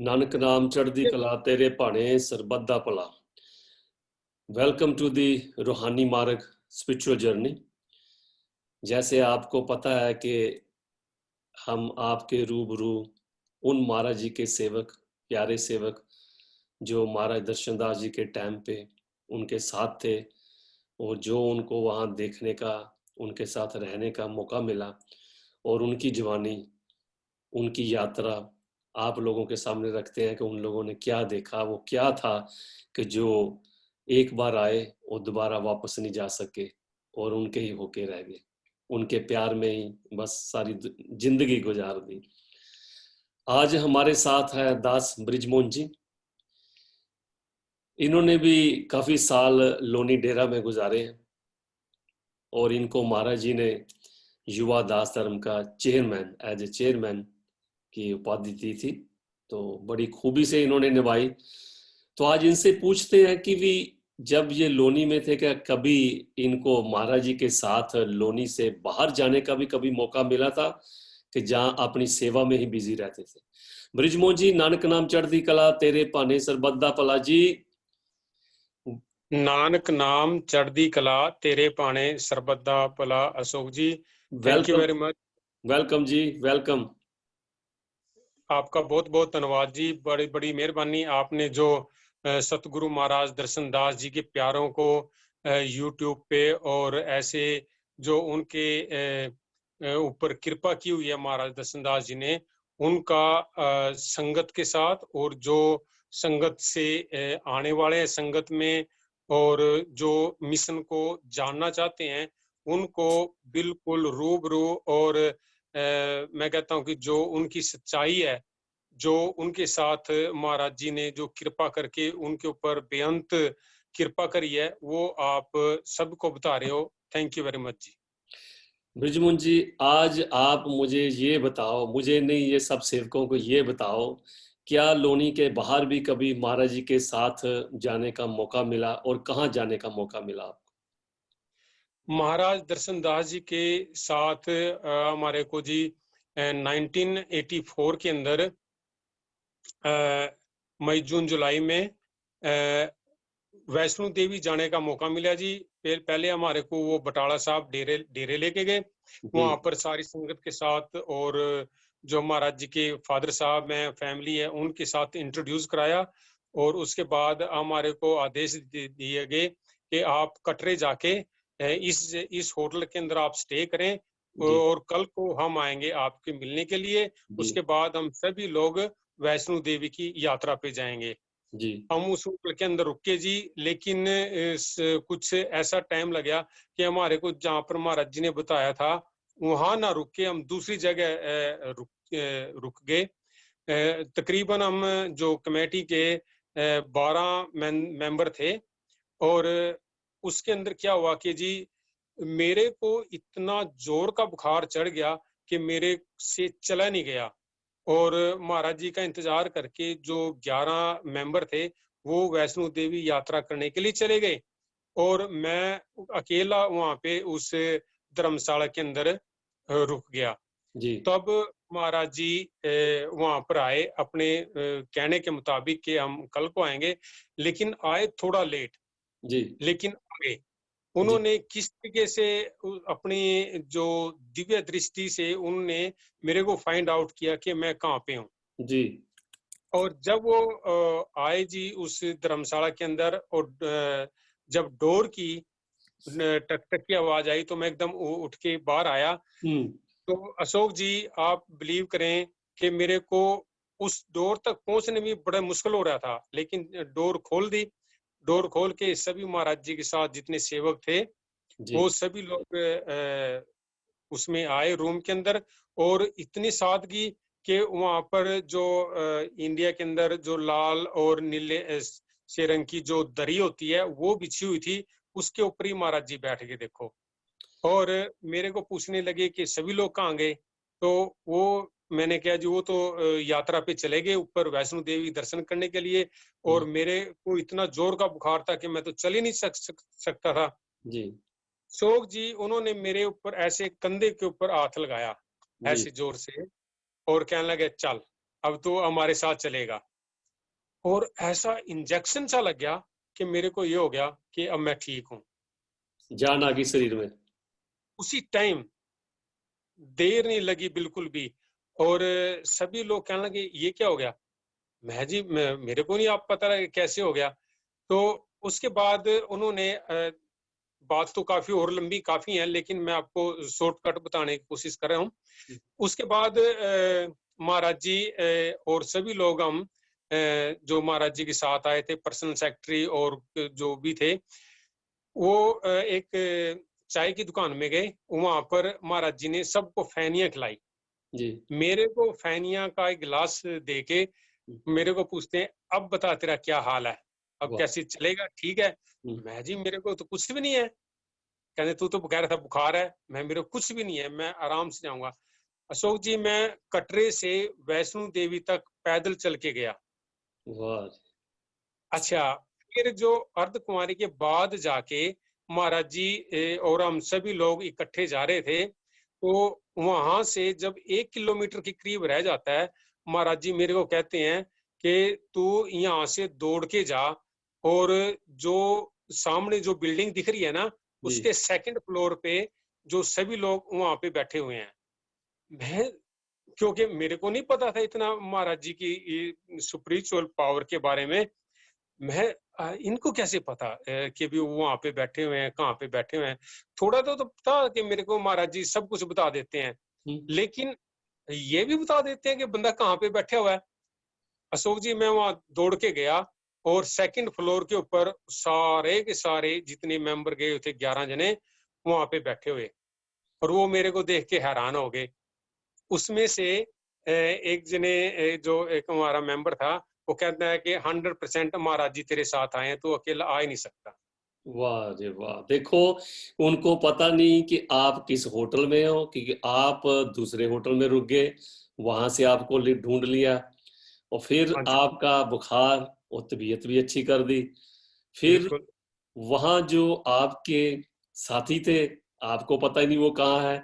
नानक नाम चढ़दी कला तेरे भाने सरबत दा भला। वेलकम टू दी रूहानी मार्ग स्पिरिचुअल जर्नी। जैसे आपको पता है कि हम आपके रूबरू उन महाराज जी के सेवक, प्यारे सेवक जो महाराज दर्शन दास जी के टाइम पे उनके साथ थे और जो उनको वहाँ देखने का, उनके साथ रहने का मौका मिला और उनकी जवानी, उनकी यात्रा आप लोगों के सामने रखते हैं कि उन लोगों ने क्या देखा, वो क्या था कि जो एक बार आए और दोबारा वापस नहीं जा सके और उनके ही होके रह गए, उनके प्यार में ही बस सारी जिंदगी गुजार दी। आज हमारे साथ है दास ब्रिजमोहन जी। इन्होंने भी काफी साल लोनी डेरा में गुजारे हैं और इनको महाराज जी ने युवा दास धर्म का चेयरमैन, एज ए चेयरमैन की उपाधि दी थी, तो बड़ी खूबी से इन्होंने निभाई। तो आज इनसे पूछते हैं कि भी जब ये लोनी में थे क्या कभी इनको महाराज जी के साथ लोनी से बाहर जाने का भी कभी मौका मिला था कि जहां अपनी सेवा में ही बिजी रहते थे। ब्रिजमोहन जी, नानक नाम चढ़दी कला तेरे भाने सरबत दा भला जी। नानक नाम चढ़दी कला तेरे भाने सरबत दा भला। Ashok ji, thank you very much. Welcome ji, welcome. आपका बहुत बहुत धन्यवाद जी, बड़ी बड़ी मेहरबानी। आपने जो सतगुरु महाराज दर्शन दास जी के प्यारों को यूट्यूब पे और ऐसे जो उनके ऊपर कृपा की हुई है महाराज दर्शन दास जी ने, उनका संगत के साथ और जो संगत से आने वाले हैं संगत में और जो मिशन को जानना चाहते हैं उनको बिल्कुल रूबरू और मैं कहता हूं कि जो उनकी सच्चाई है, जो उनके साथ महाराज जी ने जो कृपा करके उनके ऊपर बेअंत कृपा करी है, वो आप सबको बता रहे हो। थैंक यू वेरी मच जी। ब्रिजमोहन जी, आज आप मुझे ये बताओ, मुझे नहीं ये सब सेवकों को ये बताओ, क्या लोनी के बाहर भी कभी महाराज जी के साथ जाने का मौका मिला और कहाँ जाने का मौका मिला आपको? महाराज दर्शन दास जी के साथ हमारे को जी 1984 के अंदर मई जून जुलाई में वैष्णो देवी जाने का मौका मिला जी। पहले हमारे को वो बटाला साहब डेरे लेके गए, वहां पर सारी संगत के साथ और जो महाराज जी के फादर साहब हैं, फैमिली है, उनके साथ इंट्रोड्यूस कराया और उसके बाद हमारे को आदेश दिए गए कि आप कटरे जाके इस होटल के अंदर आप स्टे करें और कल को हम आएंगे आपके मिलने के लिए। उसके बाद हम सभी लोग वैष्णो देवी की यात्रा पे जाएंगे जी। हम उस होटल के अंदर रुके जी, लेकिन कुछ ऐसा टाइम लग गया कि हमारे को जहाँ पर महाराज जी ने बताया था वहां ना रुक के हम दूसरी जगह रुक गए। तकरीबन हम जो कमेटी के 12 मेंबर थे और उसके अंदर क्या हुआ कि जी मेरे को इतना जोर का बुखार चढ़ गया कि मेरे से चला नहीं गया और महाराज जी का इंतजार करके जो 11 मेंबर थे वो वैष्णो देवी यात्रा करने के लिए चले गए और मैं अकेला वहां पे उस धर्मशाला के अंदर रुक गया जी। तब महाराज जी वहां पर आए अपने कहने के मुताबिक कि हम कल को आएंगे, लेकिन आए थोड़ा लेट जी, लेकिन आए। उन्होंने किस तरीके से अपनी जो दिव्य दृष्टि से उन्होंने मेरे को फाइंड आउट किया कि मैं कहाँ पे हूँ जी। और जब वो आए जी उस धर्मशाला के अंदर और जब डोर की टक टक की आवाज आई तो मैं एकदम उठ के बाहर आया। तो अशोक जी आप बिलीव करें कि मेरे को उस डोर तक पहुंचने में बड़ा मुश्किल हो रहा था, लेकिन डोर खोल दी। डोर खोल के सभी महाराज जी के साथ जितने सेवक थे वो सभी लोग उसमें आए रूम के अंदर और इतनी सादगी कि वहां पर जो इंडिया के अंदर जो लाल और नीले से रंग की जो दरी होती है वो बिछी हुई थी, उसके ऊपर ही महाराज जी बैठ के देखो। और मेरे को पूछने लगे कि सभी लोग कहाँ गए, तो वो मैंने कहा जी वो तो यात्रा पे चले गए ऊपर वैष्णो देवी दर्शन करने के लिए और मेरे को इतना जोर का बुखार था कि मैं तो चल ही नहीं सकता था जी। शोक जी उन्होंने मेरे ऊपर ऐसे कंधे के ऊपर हाथ लगाया ऐसे जोर से और कहने लगे चल अब तो हमारे साथ चलेगा। और ऐसा इंजेक्शन सा लग गया कि मेरे को ये हो गया कि अब मैं ठीक हूँ। जान आ गई शरीर में। उसी टाइम देर नहीं लगी बिल्कुल भी। और सभी लोग कहने लगे ये क्या हो गया। मैं जी मेरे को नहीं आप पता लगा कैसे हो गया। तो उसके बाद उन्होंने बात तो काफी और लंबी काफी है, लेकिन मैं आपको शॉर्टकट बताने की कोशिश कर रहा हूँ। उसके बाद महाराज जी और सभी लोग हम जो महाराज जी के साथ आए थे, पर्सनल सेक्रेटरी और जो भी थे, वो एक चाय की दुकान में गए। वहां पर महाराज जी ने सबको फैनिया खिलाई। जी। मेरे को फैनिया का एक गिलास दे के मेरे को पूछते हैं, अब बता तेरा क्या हाल है, अब वाह। कैसे चलेगा, ठीक है। मैं जी मेरे को तो कुछ भी नहीं है। कहते तू तो कह रहा था बुखार है। मैं मेरे को कुछ भी नहीं है, मैं आराम से जाऊंगा। अशोक जी मैं कटरे से वैष्णो देवी तक पैदल चल के गया। वाह। अच्छा, फिर जो अर्ध कुंवारी के बाद जाके महाराज जी और हम सभी लोग इकट्ठे जा रहे थे, तो वहां से जब 1 किलोमीटर के करीब रह जाता है, महाराज जी मेरे को कहते हैं कि तू यहाँ से दौड़ के जा, और जो सामने जो बिल्डिंग दिख रही है ना, जी। उसके सेकंड फ्लोर पे जो सभी लोग वहां पे बैठे हुए हैं। मैं, क्योंकि मेरे को नहीं पता था इतना महाराज जी की सुपरिचुअल पावर के बारे में। मैं इनको कैसे पता कि भी वो वहां पे बैठे हुए हैं, कहाँ पे बैठे हुए हैं। थोड़ा तो पता कि मेरे को महाराज जी सब कुछ बता देते हैं, लेकिन ये भी बता देते हैं कि बंदा कहाँ पे बैठा हुआ है। अशोक जी मैं वहां दौड़ के गया, और सेकंड फ्लोर के ऊपर सारे के सारे जितने मेंबर गए थे 11 जने वहां पे बैठे हुए, और वो मेरे को देख के हैरान हो गए। उसमें से एक जने जो एक हमारा मेंबर था, वो कहता है कि 100% महाराज जी तेरे साथ आए हैं, तो अकेला आ ही नहीं सकता। वाह रे वाह। देखो, उनको पता नहीं कि आप किस होटल में हो, क्योंकि आप दूसरे होटल में रुक गए, वहां से आपको ढूंढ लिया, और फिर हाँ जी, आपका बुखार और तबीयत भी अच्छी कर दी। फिर बिल्कुल। वहां जो आपके साथी थे, आपको पता ही नहीं वो कहाँ है,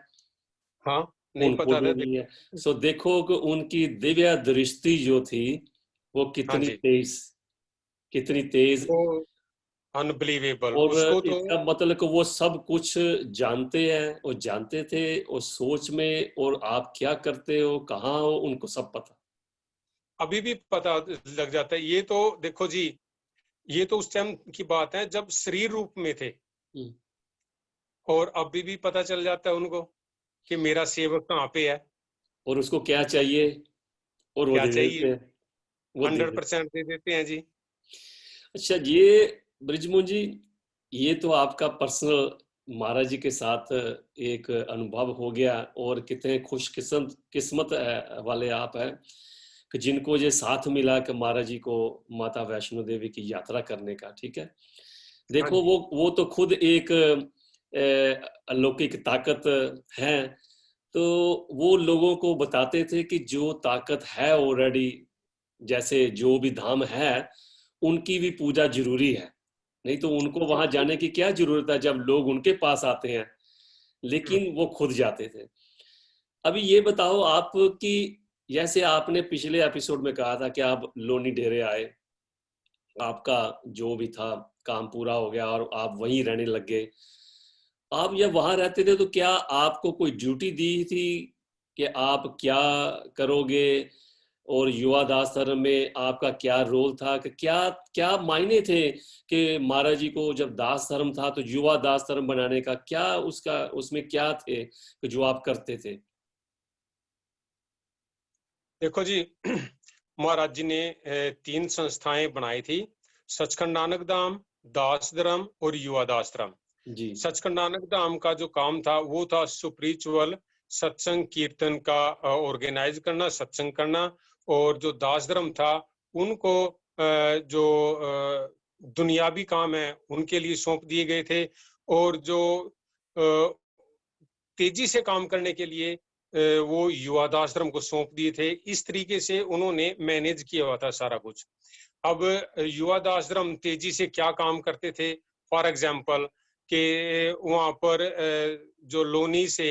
हाँ, नहीं उनको पता था। ढूंढ लिया। सो देखो कि उनकी दिव्य दृष्टि जो थी वो हाँ कितनी जी, तेज, कितनी तेज। वो अनबिलीवेबल और उसको तो। इसका मतलब कि वो सब कुछ जानते हैं और जानते थे, और सोच में, और आप क्या करते हो, कहाँ हो, उनको सब पता। अभी भी पता लग जाता है। ये तो देखो जी, ये तो उस टाइम की बात है जब शरीर रूप में थे, हम्म। और अभी भी पता चल जाता है उनको कि मेरा सेवक कहाँ पे है, और उसको क्या चाहिए, और वो क्या दे देते चाहिए। हैं, वो दे हंड्रेड देते हैं। परसेंट दे देते हैं जी। अच्छा, ये ब्रिजमोहन जी, ये तो आपका पर्सनल महाराज जी के साथ एक अनुभव हो गया, और कितने खुश किस्मत किस्मत वाले आप हैं कि जिनको ये साथ मिला कि महाराज जी को माता वैष्णो देवी की यात्रा करने का। ठीक है, हाँ देखो जी, वो तो खुद एक अलौकिक ताकत है। तो वो लोगों को बताते थे कि जो ताकत है ऑलरेडी, जैसे जो भी धाम है, उनकी भी पूजा जरूरी है, नहीं तो उनको वहां बिल्कुल। जाने की क्या जरूरत है जब लोग उनके पास आते हैं। हम्म, लेकिन वो खुद जाते थे। अभी ये बताओ आप कि जैसे आपने पिछले एपिसोड में कहा था कि आप लोनी डेरे आए, आपका जो भी था काम पूरा हो गया और आप वहीं रहने लग गए। आप जब वहां रहते थे तो क्या आपको कोई ड्यूटी दी थी कि आप क्या करोगे, और युवा दास धर्म में आपका क्या रोल था, कि क्या क्या मायने थे कि महाराज जी को जब दास धर्म था तो युवा दास धर्म बनाने का क्या, उसका उसमें क्या थे कि जो आप करते थे। देखो जी महाराज जी ने 3 संस्थाएं बनाई थी। सचखंड नानक धाम, दास धर्म और युवा दास धर्म। जी। सचखंड नानक धाम का जो काम था वो था सुपरिचुअल सत्संग कीर्तन का ऑर्गेनाइज करना, सत्संग करना। और जो दास धर्म था उनको जो दुनियावी काम है उनके लिए सौंप दिए गए थे। और जो अ, तेजी से काम करने के लिए वो युवा दाश्रम को सौंप दिए थे। इस तरीके से उन्होंने मैनेज किया हुआ था सारा कुछ। अब युवा दाश्रम तेजी से क्या काम करते थे, फॉर एग्जाम्पल कि वहां पर जो लोनी से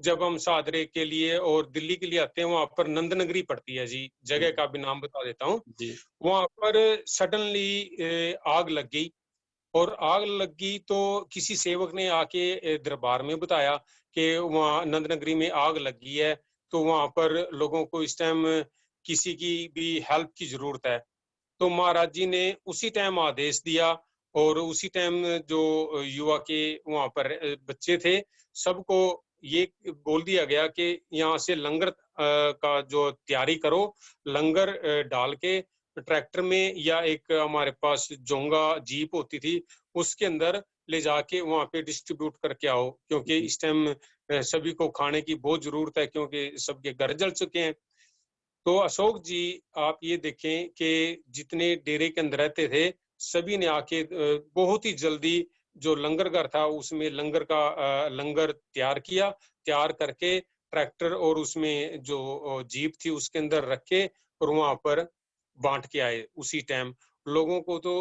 जब हम सादरे के लिए और दिल्ली के लिए आते हैं, वहां पर नंदनगरी पड़ती है जी, जगह का भी नाम बता देता हूँ। जी वहां पर सडनली आग लग गई, और आग लगी तो किसी सेवक ने आके दरबार में बताया कि वहाँ नंदनगरी में आग लगी है, तो वहां पर लोगों को इस टाइम किसी की भी हेल्प की जरूरत है। तो महाराज जी ने उसी टाइम आदेश दिया, और उसी टाइम जो युवा के वहां पर बच्चे थे, सबको ये बोल दिया गया कि यहाँ से लंगर का जो तैयारी करो, लंगर डाल के ट्रैक्टर में, या एक हमारे पास जोंगा जीप होती थी, उसके अंदर ले जाके वहां पे डिस्ट्रीब्यूट करके आओ, क्योंकि जी इस टाइम सभी को खाने की बहुत जरूरत है, क्योंकि सबके घर जल चुके हैं। तो अशोक जी, आप ये देखें कि जितने डेरे के अंदर रहते थे, सभी ने आके बहुत ही जल्दी जो लंगर घर था उसमें लंगर तैयार किया, तैयार करके ट्रैक्टर और उसमें जो जीप थी उसके अंदर रखे, और वहां पर बांट के आए उसी टाइम। लोगों को तो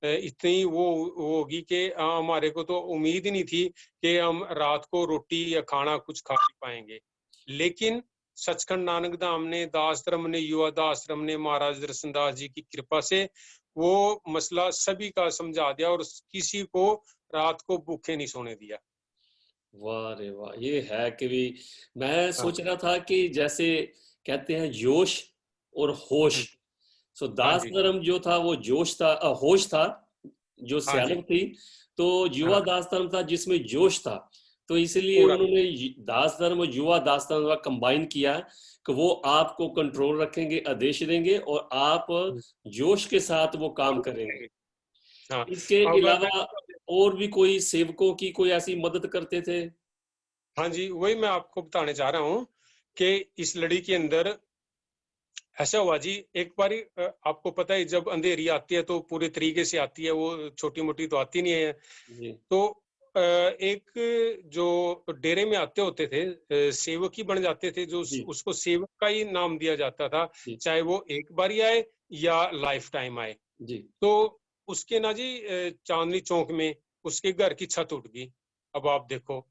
इतनी वो होगी कि हमारे को तो उम्मीद ही नहीं थी कि हम रात को रोटी या खाना कुछ खा पाएंगे। लेकिन सचखंड नानक धाम ने, दास धर्म ने, युवा दास धर्म ने, महाराज दर्शन दास जी की कृपा से वो मसला सभी का समझा दिया, और किसी को रात को भूखे नहीं सोने दिया। वाह रे वाह, ये है कि भी मैं हाँ सोच रहा था कि जैसे कहते हैं जोश और होश। सो हाँ दास जी, धर्म जो था वो जोश था, होश था जो हाँ जी, सियालक थी। तो युवा हाँ दास धर्म था जिसमें जोश था। तो इसलिए पूरा। उन्होंने दास धर्म और युवा दास धर्म का कंबाइन किया कि वो आपको कंट्रोल रखेंगे, आदेश देंगे और आप जोश के साथ वो काम करेंगे। हाँ, इसके अब मैं, अलावा और भी कोई सेवकों की कोई ऐसी मदद करते थे? हाँ जी, वही मैं आपको बताने चाह रहा हूँ कि इस लड़ी के अंदर ऐसा हुआ जी। एक बारी आपको पता है, जब अंधेरी आती है तो पूरे तरीके से आती है, वो छोटी मोटी तो आती नहीं है। जी तो एक जो डेरे में आते होते थे, सेवक ही बन जाते थे, जो जी उसको सेवक का ही नाम दिया जाता था, जी चाहे वो एक बारी आए या लाइफ टाइम आए। जी तो उसके ना जी चांदनी चौक में उसके घर की छत उठ गई। अब आप देखो,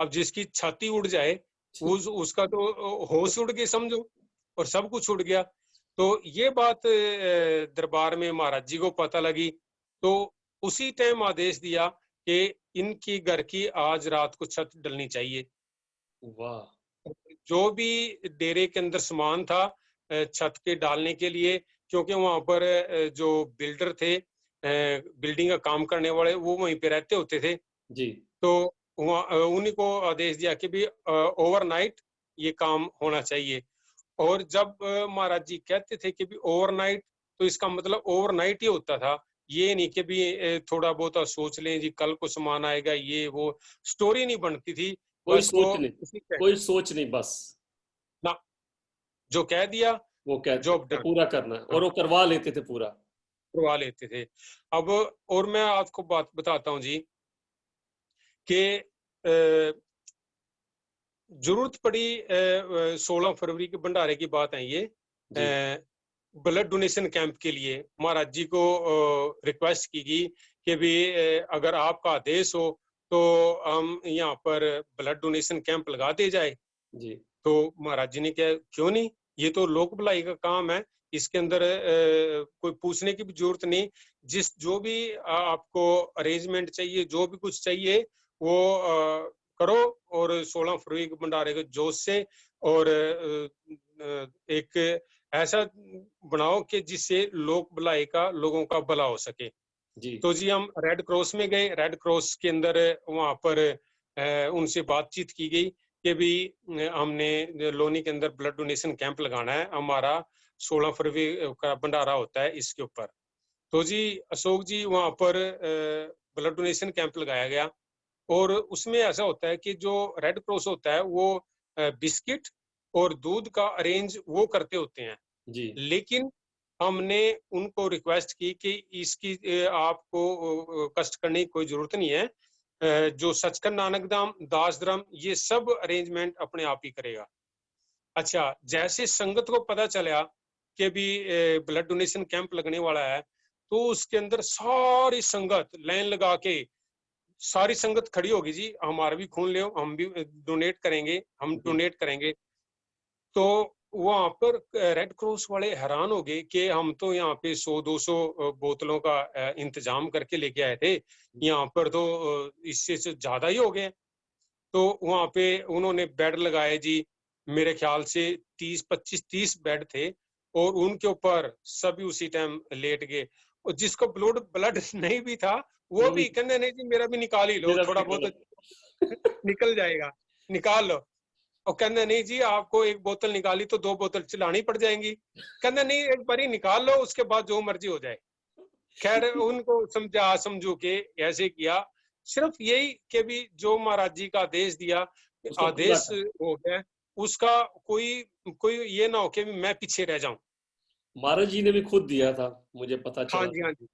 अब जिसकी छत ही उड़ जाए, उसका तो होश उड़ गए समझो, और सब कुछ उड़ गया। तो ये बात दरबार में महाराज जी को पता लगी, तो उसी टाइम आदेश दिया कि इनकी घर की आज रात को छत डलनी चाहिए। वाह। जो भी डेरे के अंदर सामान था छत के डालने के लिए, क्योंकि वहां पर जो बिल्डर थे, बिल्डिंग का काम करने वाले, वो वहीं पे रहते होते थे। जी तो वहाँ उन्हीं को आदेश दिया कि भी ओवरनाइट ये काम होना चाहिए। और जब महाराज जी कहते थे कि भी ओवरनाइट, तो इसका मतलब ओवरनाइट ही होता था। ये नहीं कि भी थोड़ा बहुत सोच लें जी कल को सामान आएगा, ये वो स्टोरी नहीं बनती थी। कोई बस वो सोच नहीं, उसी कोई सोच नहीं, बस ना, जो कह दिया, वो कहते जॉब वो डन। पूरा करना है हाँ, और वो करवा लेते थे पूरा। करवा लेते थे। अब और मैं आपको बात बताता हूँ जी कि जरूरत पड़ी 16 फरवरी के भंडारे की बात है ये, जी ब्लड डोनेशन कैंप के लिए महाराज जी को रिक्वेस्ट की गई कि भी अगर आपका आदेश हो तो हम यहाँ पर ब्लड डोनेशन कैंप लगा दे जाए। जी तो महाराज जी ने कहा क्यों नहीं, ये तो लोक भलाई का काम है, इसके अंदर कोई पूछने की भी जरूरत नहीं। जिस जो भी आपको अरेंजमेंट चाहिए, जो भी कुछ चाहिए, वो करो, और 16 फरवरी के भंडारे के जोश से, और एक ऐसा बनाओ कि जिससे लोक भलाई का, लोगों का भला हो सके। जी तो जी हम रेड क्रॉस में गए, रेड क्रॉस के अंदर वहां पर उनसे बातचीत की गई कि भी हमने लोनी के अंदर ब्लड डोनेशन कैंप लगाना है, हमारा 16 फरवरी का भंडारा होता है इसके ऊपर। तो जी अशोक जी वहां पर ब्लड डोनेशन कैंप लगाया गया, और उसमें ऐसा होता है कि जो रेड क्रॉस होता है वो बिस्किट और दूध का अरेंज वो करते होते हैं। जी लेकिन हमने उनको रिक्वेस्ट की कि इसकी आपको कष्ट करने की कोई जरूरत नहीं है, जो सचखंड नानक धाम, दास धर्म, ये सब अरेंजमेंट अपने आप ही करेगा। अच्छा, जैसे संगत को पता चला कि भी ब्लड डोनेशन कैंप लगने वाला है, तो उसके अंदर सारी संगत लाइन लगा के सारी संगत खड़ी होगी जी, हमारा भी खून ले, हम भी डोनेट करेंगे, हम डोनेट करेंगे। तो वहां पर रेड क्रॉस वाले हैरान हो गए कि हम तो यहाँ पे 100-200 बोतलों का इंतजाम करके लेके आए थे, यहाँ पर तो इससे ज्यादा ही हो गए। तो वहां पे उन्होंने बेड लगाए जी, मेरे ख्याल से 30-25-30 बेड थे, और उनके ऊपर सभी उसी टाइम लेट गए। और जिसको ब्लड ब्लड नहीं भी था, वो वो भी भी कहने नहीं जी मेरा भी निकाल ही लो, मेरा भी थोड़ा बहुत निकालो। तो निकल जाएगा, निकाल लो। और कहना नहीं जी आपको एक बोतल निकाली तो 2 बोतल चलानी पड़ जाएंगी। कहना नहीं, एक बारी निकाल लो, उसके बाद जो मर्जी हो जाए। खैर उनको समझा समझू के ऐसे किया, सिर्फ यही कि भी जो महाराज जी का आदेश दिया, उसको पूरा आदेश कर। हो गया, उसका कोई कोई ये ना हो कि मैं पीछे रह जाऊं। महाराज जी ने भी खुद दिया था, मुझे पता हाँ चला जी, था। हाँ जी।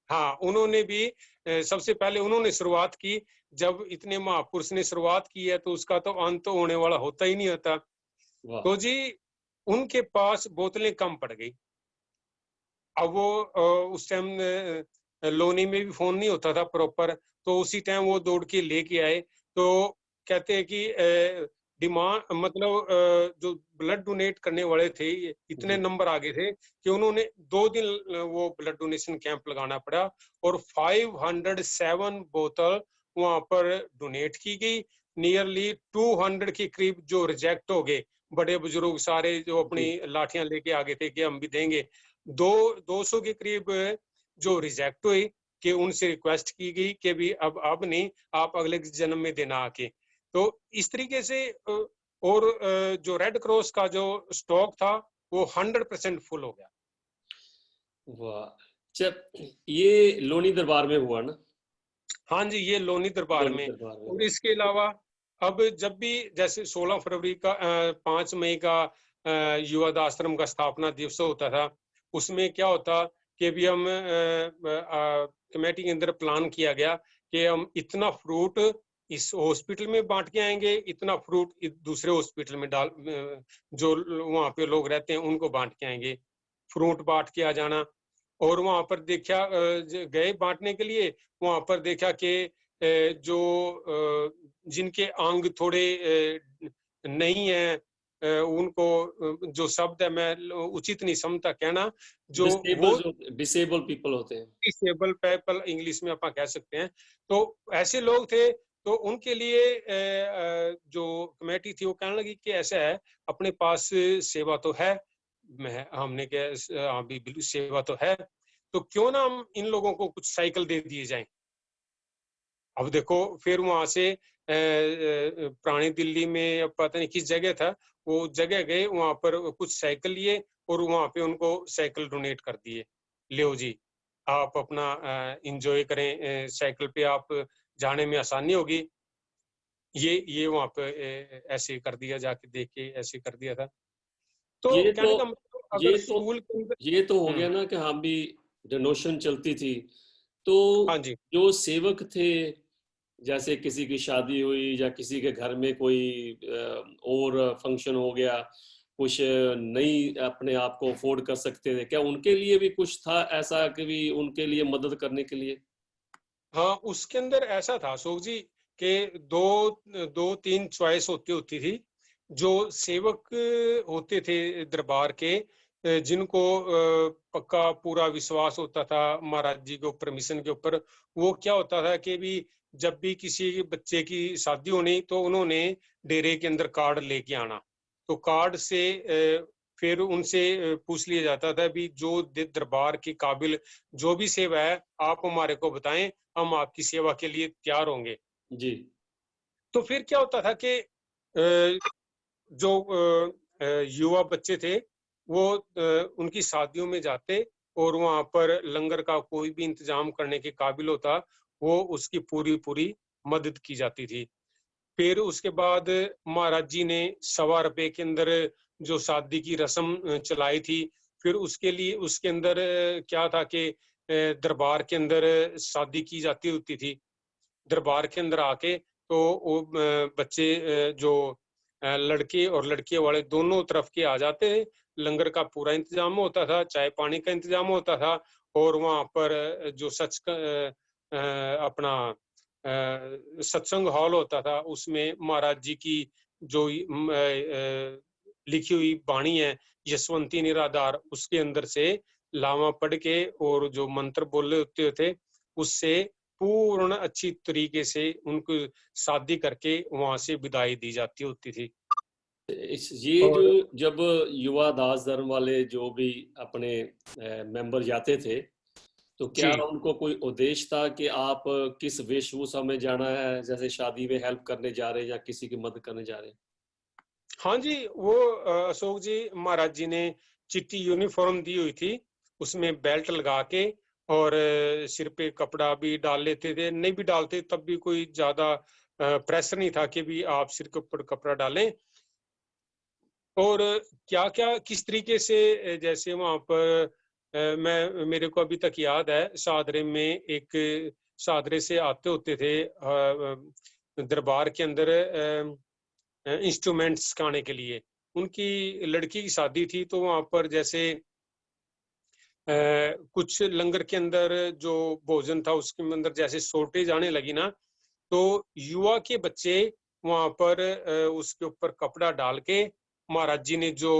हाँ, उन्होंने भी सबसे पहले उन्होंने शुरुआत की। जब इतने महापुरुष ने शुरुआत की है तो उसका तो अंत तो होने वाला होता ही नहीं होता। वाह। तो जी उनके पास बोतलें कम पड़ गई। अब वो उस टाइम लोनी में भी फोन नहीं होता था प्रॉपर, तो उसी टाइम वो दौड़ के लेके आए। तो कहते हैं कि डिमांड मतलब जो ब्लड डोनेट करने वाले थे, इतने जी नंबर आ गए थे कि उन्होंने 2 दिन वो ब्लड डोनेशन कैंप लगाना पड़ा, और 507 बोतल वहां पर डोनेट की गई। नियरली 200 के करीब जो रिजेक्ट हो गए, बड़े बुजुर्ग सारे जो अपनी जी। लाठियां लेके आगे थे कि हम भी देंगे। 200 के करीब जो रिजेक्ट हुई, कि उनसे रिक्वेस्ट की गई कि भी अब नहीं, आप अगले जन्म में देना आके। तो इस तरीके से और जो रेड क्रॉस का जो स्टॉक था वो 100% फुल हो गया। वाह। जब ये लोनी दरबार में हुआ ना? हाँ जी, ये लोनी दरबार लोनी में। दरबार में और हुआ। इसके अलावा अब जब भी जैसे 16 फरवरी का 5 मई का युवा आश्रम का स्थापना दिवस होता था, उसमें क्या होता कि भी हम कमेटी के अंदर प्लान किया गया कि हम इतना फ्रूट इस हॉस्पिटल में बांट के आएंगे, इतना फ्रूट दूसरे हॉस्पिटल में डाल जो वहाँ पे लोग रहते हैं उनको बांट के आएंगे, फ्रूट बांट के आ जाना। और वहां पर देखा गए बांटने के लिए, वहां पर देखा कि जो जिनके अंग थोड़े नहीं है, उनको जो शब्द है मैं उचित नहीं समझता कहना, जो वो डिसेबल, जो डिसेबल पीपल होते हैं। डिसेबल पीपल इंग्लिश में अपन कह सकते हैं, तो ऐसे लोग थे। तो उनके लिए जो कमेटी थी वो कहने लगी कि ऐसा है, अपने पास सेवा तो है, मैं हमने क्या हाँ भी बिल्कुल सेवा तो है, तो क्यों ना हम इन लोगों को कुछ साइकिल दे दिए जाएं। अब देखो फिर वहां से पुरानी दिल्ली में पता नहीं किस जगह था, वो जगह गए, वहां पर कुछ साइकिल लिए और वहां पे उनको साइकिल डोनेट कर दिए। लो जी, आप अपना इंजॉय करें, साइकिल पे आप जाने में आसानी होगी। ये वहां पे ऐसे कर दिया, जाके देख के ऐसे कर दिया था। तो ये तो कहने का मतलब ये अगर तो स्कूल के अंदर ये तो हो गया ना कि हाँ भी डोनेशन चलती थी। तो हाँ जी, जो सेवक थे, जैसे किसी की शादी हुई या किसी के घर में कोई और फंक्शन हो गया, कुछ नहीं अपने आप को अफोर्ड कर सकते थे, क्या उनके लिए भी कुछ था ऐसा कि भी उनके लिए मदद करने के लिए? हाँ उसके अंदर ऐसा था अशोक जी कि दो दो तीन चॉइस होती होती थी। जो सेवक होते थे दरबार के, जिनको पक्का पूरा विश्वास होता था महाराज जी के ऊपर, मिशन के ऊपर, वो क्या होता था कि भी जब भी किसी बच्चे की शादी होनी तो उन्होंने डेरे के अंदर कार्ड लेके आना। तो कार्ड से फिर उनसे पूछ लिया जाता था भी जो दरबार के काबिल जो भी सेवा है आप हमारे को बताएं, हम आपकी सेवा के लिए तैयार होंगे। जी तो फिर क्या होता था कि जो युवा बच्चे थे वो उनकी शादियों में जाते, और वहां पर लंगर का कोई भी इंतजाम करने के काबिल होता, वो उसकी पूरी पूरी मदद की जाती थी। फिर उसके बाद महाराज जी ने 1.25 रुपए के अंदर जो शादी की रस्म चलाई थी। फिर उसके लिए उसके अंदर क्या था कि दरबार के अंदर शादी की जाती होती थी। दरबार के अंदर आके तो वो बच्चे जो लड़के और लड़कियों वाले दोनों तरफ के आ जाते, लंगर का पूरा इंतजाम होता था, चाय पानी का इंतजाम होता था। और वहां पर जो सच अपना सत्संग हॉल होता था, उसमें महाराज जी की जो लिखी हुई वाणी है यशवंती निराधार, उसके अंदर से लावा पढ़ के और जो मंत्र बोले होते थे उससे पूर्ण अच्छी तरीके से उनको शादी करके वहां से विदाई दी जाती होती थी। ये जो और जब युवा दास धर्म वाले जो भी अपने मेंबर जाते थे, तो क्या जी उनको कोई उद्देश्य था कि आप किस वेशभूषा में जाना है, जैसे शादी में हेल्प करने जा रहे हैं या किसी की मदद करने जा रहे हैं? हाँ जी, वो अशोक जी महाराज जी ने चिट्टी यूनिफॉर्म दी हुई थी, उसमें बेल्ट लगा के और सिर पे कपड़ा भी डाल लेते थे, नहीं भी डालते तब भी कोई ज्यादा प्रेशर नहीं था कि भी आप सिर के ऊपर कपड़ा डालें। और क्या क्या किस तरीके से जैसे वहां पर मैं मेरे को अभी तक याद है, सादरे में एक सादरे से आते होते थे दरबार के अंदर इंस्ट्रूमेंट्स गाने के लिए। उनकी लड़की की शादी थी तो वहां पर जैसे कुछ लंगर के अंदर जो भोजन था उसके अंदर जैसे शॉर्टेज आने लगी ना, तो युवा के बच्चे वहां पर उसके ऊपर कपड़ा डाल के महाराज जी ने जो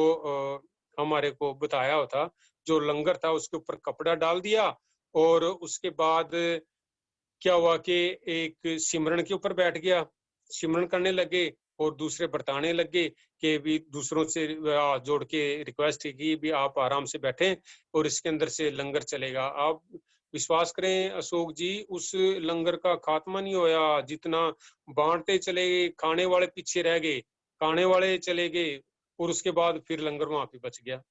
हमारे को बताया होता, जो लंगर था उसके ऊपर कपड़ा डाल दिया और उसके बाद क्या हुआ कि एक सिमरन के ऊपर बैठ गया, सिमरन करने लगे और दूसरे बरताने लगे कि भी दूसरों से हाथ जोड़ के रिक्वेस्ट की भी आप आराम से बैठें और इसके अंदर से लंगर चलेगा। आप विश्वास करें अशोक जी, उस लंगर का खात्मा नहीं होया, जितना बांटते चले गए, खाने वाले पीछे रह गए, खाने वाले चले गए और उसके बाद फिर लंगर वहां पे बच गया।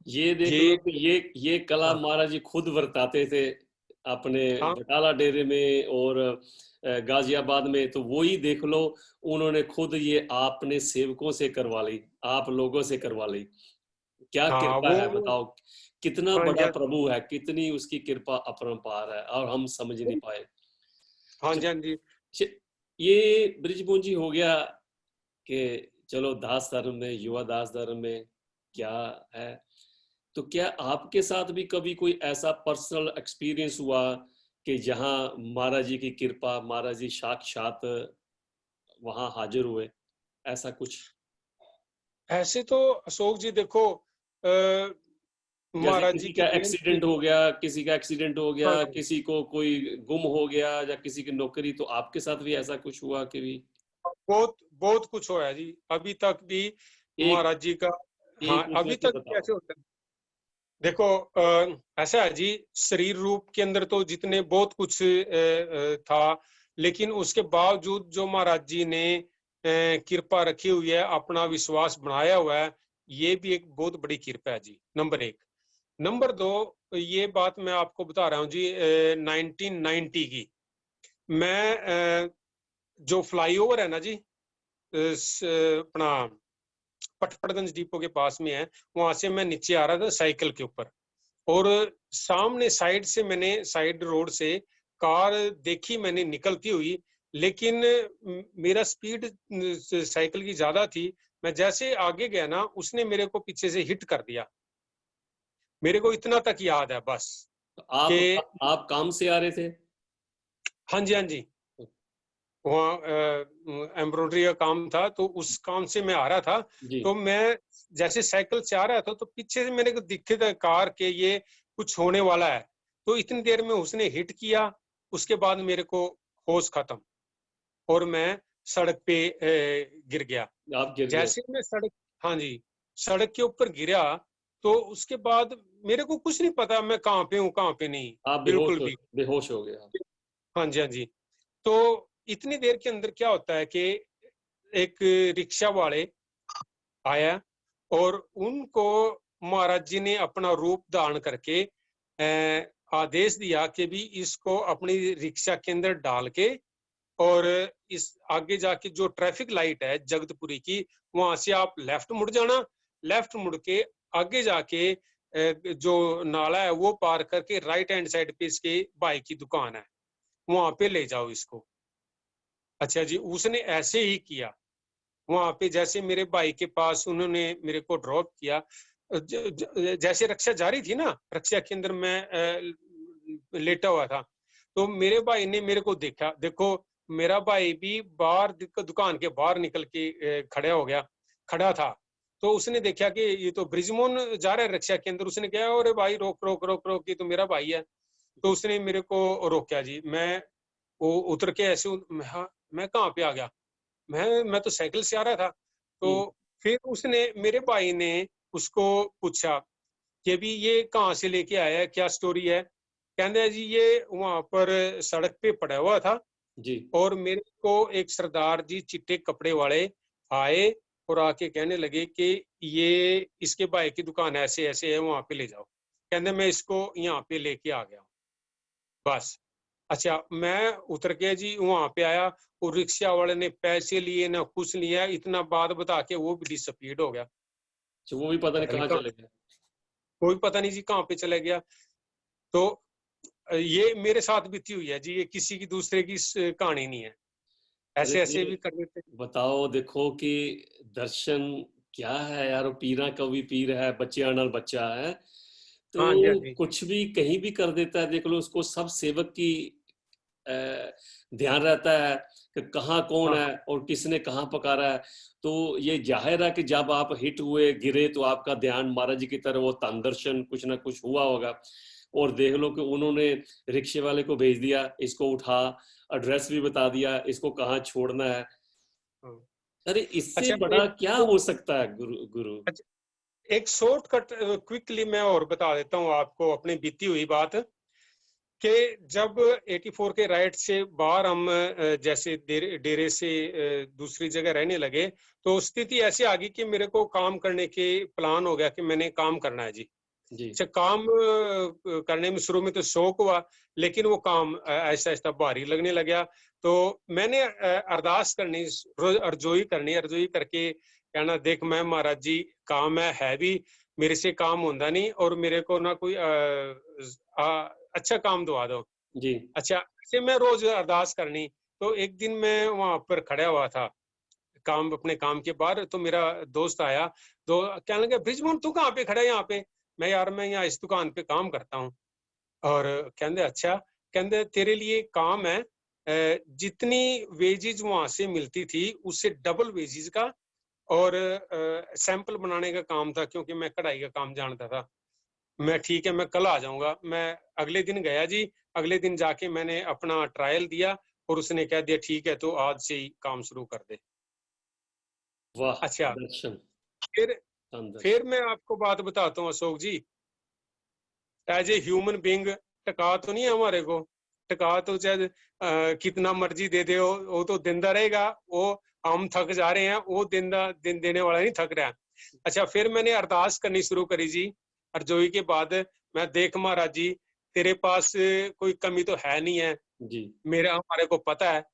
ये देख लो ये कि ये कला हाँ महाराज जी खुद बरताते थे अपने हाँ बटाला डेरे में और गाजियाबाद में, तो वही देख लो, उन्होंने खुद ये आपने सेवकों से करवा ली, आप लोगों से करवा ली। क्या हाँ कृपा वो है बताओ, कितना हाँ बड़ा जी प्रभु है, कितनी उसकी कृपा अपरंपार है और हम समझ नहीं पाए। हाँ च- जी हाँ जी। ये ब्रिजमोहन हो गया कि चलो दास धर्म में, युवा दास धर्म में क्या है, तो क्या आपके साथ भी कभी कोई ऐसा पर्सनल एक्सपीरियंस हुआ कि जहां महाराज जी की कृपा, महाराज जी साक्षात वहां हाजिर हुए, ऐसा कुछ? ऐसे तो अशोक जी देखो जैसे महाराज जी किसी की का देन थी। एक्सीडेंट हो गया, किसी का एक्सीडेंट हो हाँ गया, जी, किसी को कोई गुम हो गया या किसी की नौकरी, तो आपके साथ भी ऐसा कुछ हुआ कि भी बहुत बहुत कुछ होया जी अभी तक भी एक महाराज जी का। हाँ एक अभी विषय तक से भी बताओ। ऐसे होता है। देखो ऐसा है जी, शरीर रूप के अंदर तो जितने बहुत कुछ था, लेकिन उसके बावजूद जो महाराज जी ने कृपा रखी हुई है, अपना विश्वास बनाया हुआ है, ये भी एक बहुत बड़ी कृपा है जी, नंबर एक। नंबर दो, ये बात मैं आपको बता रहा हूँ जी 1990 की। मैं जो फ्लाईओवर है ना जी, अपना पटपड़गंज डिपो के पास में है, वहां से मैं नीचे आ रहा था साइकिल के ऊपर और सामने साइड से मैंने साइड रोड से कार देखी मैंने निकलती हुई, लेकिन मेरा स्पीड साइकिल की ज्यादा थी। मैं जैसे आगे गया ना, उसने मेरे को पीछे से हिट कर दिया। मेरे को इतना तक याद है बस तो कि आप काम से आ रहे थे? हाँ जी हाँ जी, वहाँ एम्ब्रॉयडरी का काम था तो उस काम से मैं आ रहा था। जी। तो मैं जैसे साइकिल से आ रहा था तो पीछे से मेरे को दिखे था कार के ये कुछ होने वाला है, तो इतनी देर में उसने हिट किया। उसके बाद मेरे को होश खत्म और मैं सड़क पे गिर गया। आप गिर गए? जैसे मैं सड़क, हाँ जी, सड़क के ऊपर गिरा तो उसके बाद मेरे को कुछ नहीं पता मैं कहाँ पे हूँ कहाँ पे नहीं, आप बिल्कुल भी। बेहोश हो गए आप? हाँ जी हाँ जी। तो इतनी देर के अंदर क्या होता है कि एक रिक्शा वाले आया और उनको महाराज जी ने अपना रूप धारण करके आदेश दिया कि भी इसको अपनी रिक्शा के अंदर डाल के और इस आगे जाके जो ट्रैफिक लाइट है जगतपुरी की, वहां से आप लेफ्ट मुड़ जाना। लेफ्ट मुड़ के आगे जाके जो नाला है वो पार करके राइट हैंड साइड पे इसके भाई की दुकान है, वहां पे ले जाओ इसको। अच्छा जी, उसने ऐसे ही किया। वहां पे जैसे मेरे भाई के पास उन्होंने मेरे को ड्रॉप किया, जैसे रक्षा जारी थी ना, रक्षा के अंदर मैं लेटा हुआ था, तो मेरे भाई ने मेरे को देखा, देखो मेरा भाई भी बाहर दुकान के बाहर निकल के खड़ा था। तो उसने देखा कि ये तो ब्रिजमोहन जा रहा है रिक्शा के अंदर। उसने कहा अरे भाई रोक रोक रोक रोक, ये तो मेरा भाई है। तो उसने मेरे को रोका जी। मैं वो उतर के ऐसे मैं कहाँ पे आ गया, मैं तो साइकिल से आ रहा था। तो फिर उसने मेरे भाई ने उसको पूछा कि भी ये कहाँ से लेके आया है, क्या स्टोरी है। कहते जी ये वहां पर सड़क पे पड़ा हुआ था जी और मेरे को एक सरदार जी चिट्टे कपड़े वाले आए और आके कहने लगे कि ये इसके भाई की दुकान ऐसे ऐसे है, वहां पे ले जाओ। कहते मैं इसको यहाँ पे लेके आ गया बस। अच्छा मैं उतर के जी वहां पे आया और रिक्शा वाले ने पैसे लिए ना कुछ लिया, इतना बात बता के वो भी डिसअपीयर्ड हो गया। तो वो भी पता नहीं पता नहीं कहाँ कहाँ, चले गए। कोई पता नहीं जी कहाँ पे चला गया। तो ये मेरे साथ बीती हुई है जी, ये किसी की दूसरे की कहानी नहीं है। अरे ऐसे ऐसे फिर भी कर देते। बताओ, देखो कि दर्शन क्या है यार, वो पीरा का भी पीर है, बच्चे नाल बच्चा है। हाँ जी, हाँ तो जी। कुछ भी कहीं भी कर देता है, देख लो उसको सब सेवक की अ, ध्यान रहता है कि कहाँ कौन हाँ है हाँ और किसने कहाँ पकारा है। तो ये जाहिर है कि जब आप हिट हुए गिरे तो आपका ध्यान महाराज जी की तरफ, वो तन दर्शन कुछ ना कुछ हुआ होगा। और देख लो कि उन्होंने रिक्शे वाले को भेज दिया, इसको उठा, एड्रेस भी बता दिया, इसको कहाँ छोड़ना है। हाँ। अरे इससे अच्छा बड़ा क्या हो सकता है गुरु गुरु। अच्छा, एक शॉर्टकट क्विकली मैं और बता देता हूँ आपको अपनी बीती हुई बात कि जब 84 के राइट से बाहर हम जैसे डेरे से दूसरी जगह रहने लगे, तो स्थिति ऐसी आ गई कि मेरे को काम करने के प्लान हो गया कि मैंने काम करना है जी। जी अच्छा काम करने में शुरू में तो शौक हुआ, लेकिन वो काम ऐसा ऐसा भारी लगने लगा। तो मैंने अरदास करनी, रोज अर्जोई करनी, अर्जोई करके कहना देख मैं महाराज जी काम है भी मेरे से काम होता नहीं और मेरे को ना कोई अच्छा काम दवा दो। जी अच्छा ऐसे मैं रोज अरदास करनी। तो एक दिन मैं वहां पर खड़ा हुआ था काम, अपने काम के बाहर, तो मेरा दोस्त आया। तो कहने लगा ब्रिजमोहन तू कहाँ पे खड़ा है यहाँ पे। मैं यार मैं यहाँ इस दुकान पे काम करता हूँ। और कहते अच्छा, कहते तेरे लिए काम है, जितनी वेजेज वहां से मिलती थी उससे डबल वेजेज का, और सैंपल बनाने का काम था क्योंकि मैं कढ़ाई का काम जानता था। मैं ठीक है मैं कल आ जाऊंगा। मैं अगले दिन गया जी। अगले दिन जाके मैंने अपना ट्रायल दिया और उसने कह दिया ठीक है तो आज से ही काम शुरू कर दे। वाह। अच्छा दर्शन, फिर तन फिर दर्शन। मैं आपको बात बताता हूँ अशोक जी। एज ए ह्यूमन बींग टका तो नहीं है हमारे को। टका तो चाहे कितना मर्जी दे दे, वो तो देंदा रहेगा। वो हम थक जा रहे हैं, वो दिन देने वाला नहीं थक रहा है। अच्छा फिर मैंने अरदास करनी शुरू करी जी। अर्जोई के बाद मैं देख महाराज जी तेरे पास कोई कमी तो है नहीं है, जी मेरा हमारे को पता है।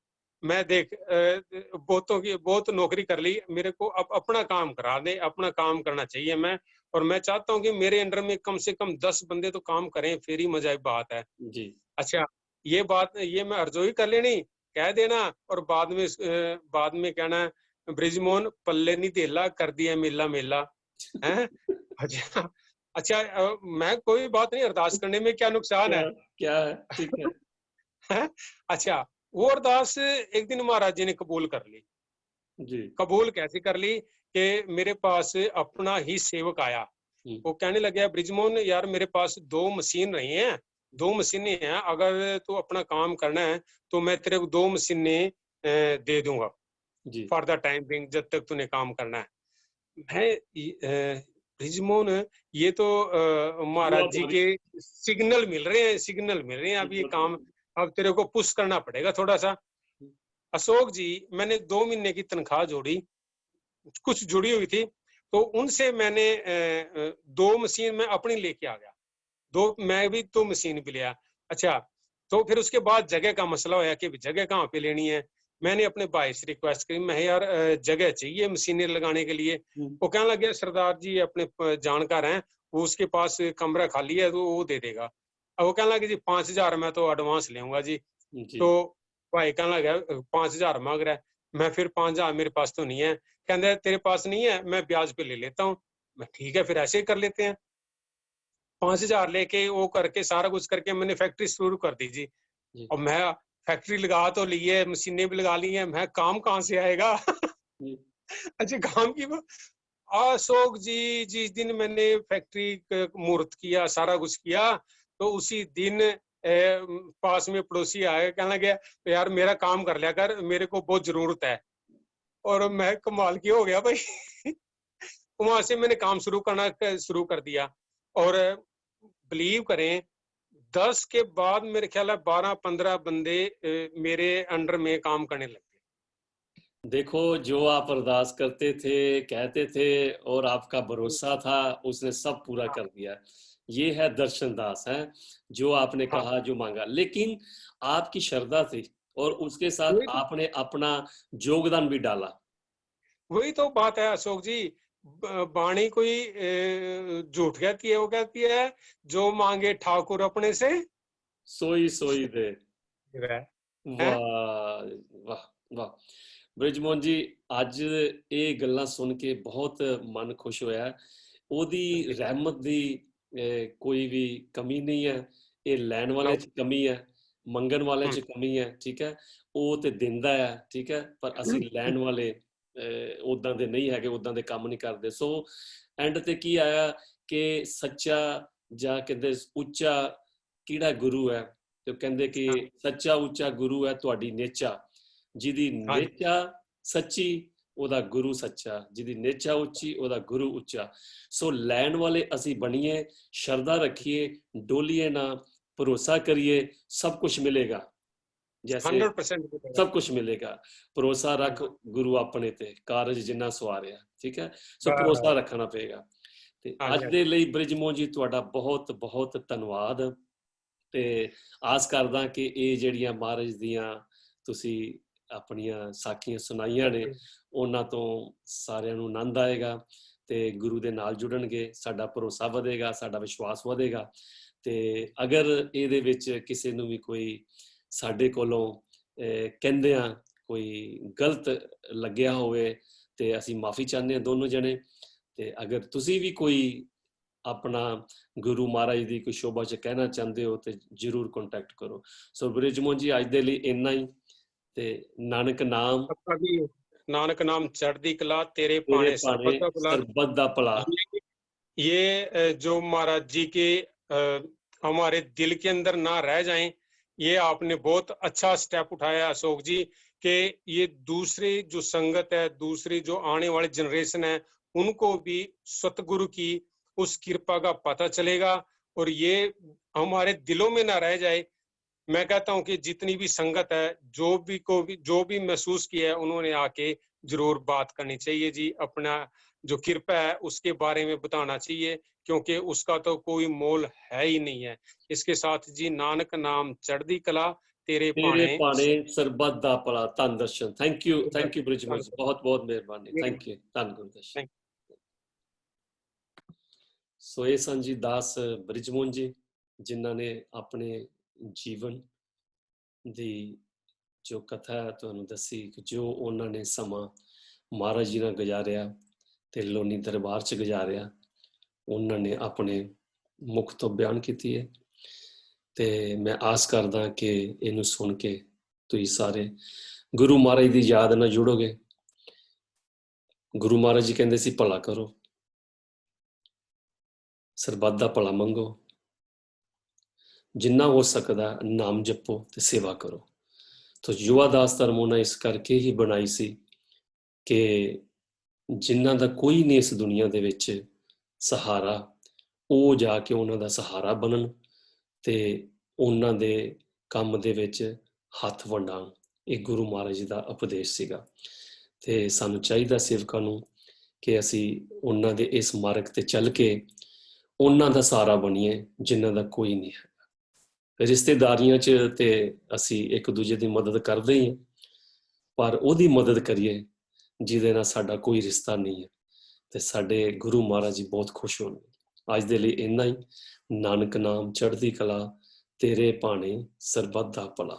मैं देख बहुतों की बहुत नौकरी कर ली, मेरे को अब अपना काम करा दे, अपना काम करना चाहिए मैं। और मैं चाहता हूँ कि मेरे अंडर में कम से कम 10 बंदे तो काम करें, फिर ही मजा बात है। जी अच्छा ये बात ये मैं अर्जोई कर लेनी, कह देना, और बाद में कहना ब्रिजमोहन पल्ले नहीं धेला कर दिया मेला मेला है। अच्छा अच्छा मैं कोई बात नहीं, अरदास करने में क्या नुकसान क्या है। क्या है, ठीक है। हैं? अच्छा वो अरदास एक दिन महाराज जी ने कबूल कर ली। जी कबूल कैसे कर ली कि मेरे पास अपना ही सेवक आया। हम्म, वो कहने लगा ब्रिजमोहन यार मेरे पास 2 मशीन रही हैं, 2 मशीनें हैं, अगर तू अपना काम करना है तो मैं तेरे को 2 मशीनें दे दूंगा जी फॉर द टाइम बिंग, जब तक तूने काम करना है। ब्रिजमोहन ये तो दुआ महाराज जी मारी। के सिग्नल मिल रहे हैं, सिग्नल मिल रहे हैं, अब ये काम अब तेरे को पुश करना पड़ेगा थोड़ा सा। अशोक जी मैंने 2 महीने की तनख्वाह जोड़ी, कुछ जुड़ी हुई थी, तो उनसे मैंने 2 मशीन में अपनी लेके आ गया। मैं भी 2 मशीन भी लिया। अच्छा तो फिर उसके बाद जगह का मसला होया कि जगह कहाँ पे लेनी है। मैंने अपने भाई से रिक्वेस्ट करी, मैं यार जगह चाहिए मशीनें लगाने के लिए। हम्म, वो कहने लगे सरदार जी अपने जानकार हैं, वो उसके पास कमरा खाली है तो वो दे देगा। अब वो कहने लगे जी 5,000 मैं तो एडवांस लेऊंगा जी। जी तो भाई कहने लगा 5,000 मांग रहा है। मैं फिर 5,000 मेरे पास तो नहीं है। कहते तेरे पास नहीं है, मैं ब्याज पे ले लेता हूँ। मैं ठीक है फिर ऐसे ही कर लेते हैं। 5,000 लेके वो करके सारा कुछ करके मैंने फैक्ट्री शुरू कर दी जी। जी। और मैं फैक्ट्री लगा तो ली है, मशीनें भी लगा ली हैं, मैं काम कहाँ से आएगा? जी। अच्छा, काम की अशोक जी, जिस दिन मैंने फैक्ट्री मुहूर्त किया, सारा कुछ किया, तो उसी दिन पास में पड़ोसी आए, कहने लगे यार मेरा काम कर लिया कर, मेरे को बहुत जरूरत है। और मैं कमाल की हो गया भाई। वहां से मैंने काम शुरू कर दिया। और बिलीव करें, 10 के बाद मेरे ख्याल है 12-15 बंदे मेरे अंडर में काम करने लगे। देखो, जो आप अरदास करते थे, कहते थे और आपका भरोसा था, उसने सब पूरा हाँ, कर दिया। ये है दर्शन दास है, जो आपने हाँ, कहा, जो मांगा, लेकिन आपकी श्रद्धा थी और उसके साथ वही तो आपने अपना योगदान भी डाला। वही तो बात है अशोक जी। बाणी कोई झूठ कहती है, वो कहती है जो मांगे ठाकुर अपने से सोई सोई दे। है। ਵਾਹ ਵਾਹ ਵਾਹ। ਬ੍ਰਿਜਮੋਹਨ ਜੀ, ਅੱਜ ਇਹ ਗੱਲਾਂ ਸੁਣ ਕੇ ਬਹੁਤ ਮਨ ਖੁਸ਼ ਹੋਇਆ। ਉਹਦੀ ਰਹਿਮਤ ਦੀ ਕੋਈ ਵੀ ਕਮੀ ਨਹੀਂ ਹੈ। ਇਹ ਲੈਣ ਵਾਲੇ 'ਚ ਕਮੀ ਹੈ, ਮੰਗਣ ਵਾਲੇ 'ਚ ਕਮੀ ਹੈ, ਠੀਕ ਹੈ। ਉਹ ਤੇ ਦਿੰਦਾ ਹੈ, ਠੀਕ ਹੈ, ਪਰ ਅਸੀਂ ਲੈਣ ਵਾਲੇ ਉਦਾਂ ਦੇ ਨਹੀਂ ਹੈਗੇ, ਉਦਾਂ ਦੇ ਕੰਮ ਨਹੀਂ ਕਰਦੇ। ਸੋ ਐਂਡ ਤੇ ਕੀ ਆਇਆ ਕਿ ਸੱਚਾ ਜਾਂ ਕਹਿੰਦੇ ਉੱਚਾ ਕਿਹੜਾ ਗੁਰੂ ਹੈ, ਤੇ ਉਹ ਕਹਿੰਦੇ ਕਿ ਸੱਚਾ ਉੱਚਾ ਗੁਰੂ ਹੈ ਤੁਹਾਡੀ ਨੇਚਾ, ਜਿਹਦੀ ਨੇਚਾ ਸੱਚੀ ਉਹਦਾ ਗੁਰੂ ਸੱਚਾ, ਜਿਹਦੀ ਨੇਚਾ ਉੱਚੀ ਉਹਦਾ ਗੁਰੂ ਉੱਚਾ। ਸੋ ਲੈਣ ਵਾਲੇ ਅਸੀਂ ਬਣੀਏ, ਸ਼ਰਧਾ ਰੱਖੀਏ, ਡੋਲੀਏ ਨਾ, ਭਰੋਸਾ ਕਰੀਏ, ਸਭ ਕੁਝ ਮਿਲੇਗਾ। जैसे 100% सब कुछ मिलेगा। भरोसा रख गुरु अपने ते, कारज जिन्ना सवारिया, ठीक है। सो भरोसा रखना पेगा। ते हाँ जी, अज हाँ दे जी। लई बृजमोहन जी तुहाडा बहुत बहुत धन्नवाद। ते आस करदा कि ਇਹ ਜਿਹੜੀਆਂ ਮਹਾਰਾਜ ਦੀਆਂ ਤੁਸੀਂ ਆਪਣੀਆਂ ਸਾਖੀਆਂ ਸੁਣਾਈਆਂ ਨੇ, ਉਹਨਾਂ ਤੋਂ ਸਾਰਿਆਂ ਨੂੰ ਆਨੰਦ ਆਏਗਾ ਤੇ ਗੁਰੂ ਦੇ ਨਾਲ ਜੁੜਨਗੇ, ਸਾਡਾ ਭਰੋਸਾ ਵਧੇਗਾ, ਸਾਡਾ ਵਿਸ਼ਵਾਸ ਵਧੇਗਾ। ਤੇ ਅਗਰ ਇਹਦੇ ਵਿੱਚ ਕਿਸੇ ਨੂੰ ਵੀ ਕੋਈ ਸਾਡੇ ਕੋਲੋਂ ਕਹਿੰਦਿਆਂ ਕੋਈ ਗਲਤ ਲੱਗਿਆ ਹੋਵੇ ਤੇ ਅਸੀਂ ਮਾਫੀ ਚਾਹੁੰਦੇ ਹਾਂ ਦੋਨੋਂ ਜਣੇ। ਤੇ ਅਗਰ ਤੁਸੀਂ ਵੀ ਕੋਈ ਆਪਣਾ ਗੁਰੂ ਮਹਾਰਾਜ ਦੀ ਕੋਈ ਸ਼ੋਭਾ 'ਚ ਕਹਿਣਾ ਚਾਹੁੰਦੇ ਹੋ ਤੇ ਜਰੂਰ ਕੰਟੈਕਟ ਕਰੋ। ਸੋ ਬ੍ਰਿਜਮੋਹਨ ਜੀ, ਅੱਜ ਦੇ ਲਈ ਇੰਨਾ ਹੀ। ਤੇ ਨਾਨਕ ਨਾਮ नानक नाम चढ़दी कला, तेरे ਤੇਰੇ पाने ਭਾਣੇ सरबत दा भला। ਸਰਬੱਤ ਦਾ ਭਲਾ। ये जो महाराज जी के हमारे दिल के अंदर ना रह जाएं, ये आपने बहुत अच्छा स्टेप उठाया अशोक जी। कि ये दूसरी जो संगत है, दूसरी जो आने वाली जनरेशन है, उनको भी सतगुरु की उस कृपा का पता चलेगा और ये हमारे दिलों में ना रह जाए। मैं कहता हूं कि जितनी भी संगत है, जो भी महसूस किया है, उन्होंने आके जरूर बात करनी चाहिए जी। अपना जो कृपा है उसके बारे में बताना चाहिए, क्योंकि उसका तो कोई मोल है ही नहीं है। इसके साथ जी, नानक नाम चढ़दी कला, तेरे ਤੇਰੇ पाने ਭਾਣੇ ਸਰਬੱਤ ਦਾ ਭਲਾ। ਧੰਨ ਦਰਸ਼ਨ। ਥੈਂਕ ਯੂ ਬ੍ਰਿਜਮੋਹਨ ਜੀ, ਬਹੁਤ ਬਹੁਤ ਮਿਹਰਬਾਨੀ। Thank you. ਧੰਨ ਗੁਰੂ ਦਰਸ਼ਨ। ਸੋ ਇਹ ਸਨ ਜੀ ਦਾਸ ਬ੍ਰਿਜਮੋਹਨ ਜੀ, ਜਿਨ੍ਹਾਂ ਨੇ ਆਪਣੇ ਜੀਵਨ ਦੀ ਜੋ ਕਥਾ ਹੈ ਤੁਹਾਨੂੰ ਦੱਸੀ, ਕਿ ਜੋ ਉਹਨਾਂ ਨੇ ਸਮਾਂ ਮਹਾਰਾਜ ਜੀ ਨਾਲ ਗੁਜ਼ਾਰਿਆ ਤੇ ਲੋਨੀ ਦਰਬਾਰ 'ਚ ਗੁਜ਼ਾਰਿਆ, ਉਹਨਾਂ ਨੇ ਆਪਣੇ ਮੁਖ ਤੋਂ ਬਿਆਨ ਕੀਤੀ ਹੈ। ਤੇ ਮੈਂ ਆਸ ਕਰਦਾ ਕਿ ਇਹਨੂੰ ਸੁਣ ਕੇ ਤੁਸੀਂ ਸਾਰੇ ਗੁਰੂ ਮਹਾਰਾਜ ਦੀ ਯਾਦ ਨਾਲ ਜੁੜੋਗੇ। ਗੁਰੂ ਮਹਾਰਾਜ ਜੀ ਕਹਿੰਦੇ ਸੀ ਭਲਾ ਕਰੋ, ਸਰਬੱਤ ਦਾ ਭਲਾ ਮੰਗੋ, ਜਿੰਨਾ ਹੋ ਸਕਦਾ ਨਾਮ ਜਪੋ ਤੇ ਸੇਵਾ ਕਰੋ। ਤੋ ਯੁਵਾ ਦਾਸ ਧਰਮ ਉਹਨਾਂ ਇਸ ਕਰਕੇ ਹੀ ਬਣਾਈ ਸੀ ਕਿ ਜਿਨ੍ਹਾਂ ਦਾ ਕੋਈ ਨਹੀਂ ਇਸ ਦੁਨੀਆ ਦੇ ਵਿੱਚ ਸਹਾਰਾ, ਉਹ ਜਾ ਕੇ ਉਹਨਾਂ ਦਾ ਸਹਾਰਾ ਬਣਨ ਤੇ ਉਹਨਾਂ ਦੇ ਕੰਮ ਦੇ ਵਿੱਚ ਹੱਥ ਵੰਡਾਉਣ। ਇਹ ਗੁਰੂ ਮਹਾਰਾਜ ਜੀ ਦਾ ਉਪਦੇਸ਼ ਸੀਗਾ। ਤੇ ਸਾਨੂੰ ਚਾਹੀਦਾ ਸੇਵਕਾਂ ਨੂੰ ਕਿ ਅਸੀਂ ਉਹਨਾਂ ਦੇ ਇਸ ਮਾਰਗ ਤੇ ਚੱਲ ਕੇ ਉਹਨਾਂ ਦਾ ਸਹਾਰਾ ਬਣੀਏ ਜਿਨ੍ਹਾਂ ਦਾ ਕੋਈ ਨਹੀਂ ਹੈ। ਰਿਸ਼ਤੇਦਾਰੀਆਂ 'ਚ ਤੇ ਅਸੀਂ ਇੱਕ ਦੂਜੇ ਦੀ ਮਦਦ ਕਰਦੇ ਹੀ ਹਾਂ, ਪਰ ਉਹਦੀ ਮਦਦ ਕਰੀਏ ਜਿਹਦੇ ਨਾਲ ਸਾਡਾ ਕੋਈ ਰਿਸ਼ਤਾ ਨਹੀਂ ਹੈ, ਤੇ ਸਾਡੇ ਗੁਰੂ ਮਹਾਰਾਜ ਜੀ ਬਹੁਤ ਖੁਸ਼ ਹੋਣਗੇ। ਅੱਜ ਦੇ ਲਈ ਇੰਨਾ ਹੀ। ਨਾਨਕ ਨਾਮ ਚੜ੍ਹਦੀ ਕਲਾ, ਤੇਰੇ ਭਾਣੇ ਸਰਬੱਤ ਦਾ ਭਲਾ।